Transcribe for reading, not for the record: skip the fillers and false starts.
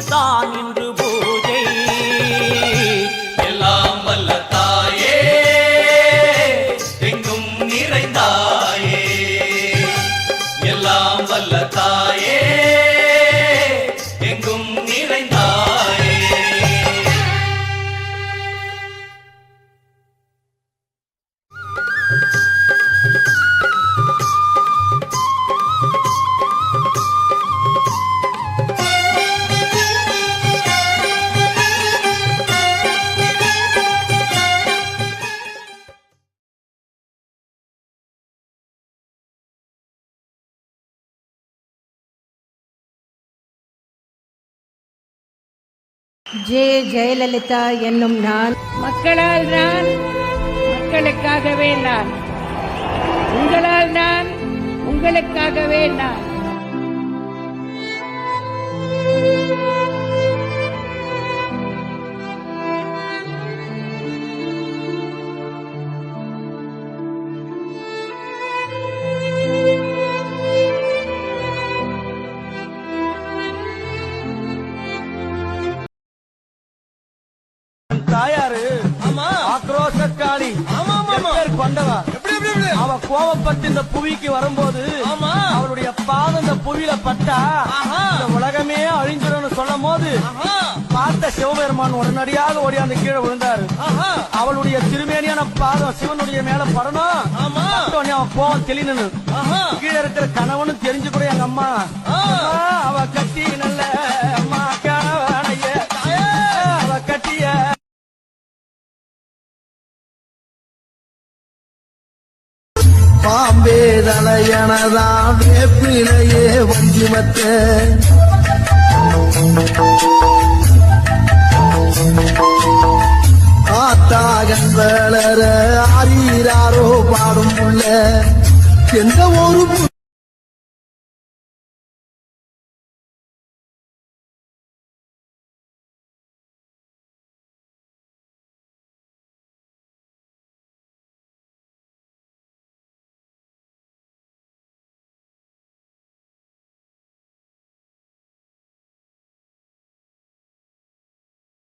தான் இன்று பூஜை. எல்லாம் வல்ல தாயே எங்கும் நிறைந்தாயே, எல்லாம் வல்ல தாயே எங்கும் நிறைந்தாயே. ஜே ஜெயலலிதா என்னும் நான், மக்களால் நான், மக்களுக்காகவே நான், உங்களால் நான், உங்களுக்காகவே நான். தாயாரு ஆக்ரோஷக்காளி கொண்டவா. அவ கோவப்பட்டு இந்த புவிக்கு வரும்போது அவளுடைய பாதம் இந்த புவியில பட்டா இந்த உலகமே அழிஞ்சிடும் சொல்லும் போது பார்த்த சிவபெருமான் உடனடியாக ஓடி அந்த கீழே விழுந்தாரு. அவளுடைய திருமேனியான பாதம் சிவனுடைய மேல படணும். அவன் கோவம் தெளினு கீழே இருக்கிற கணவனும் தெரிஞ்சு கூட எங்க அம்மா அவ கட்டி நல்ல அம்மா கணவனைய அவ கட்டிய பாம்பே தலையனதான் வேப்பிலையே வஞ்சிமத்த ஆத்தாகன் வளர ஆரீராரோ பாடும் உள்ள எந்த ஒரு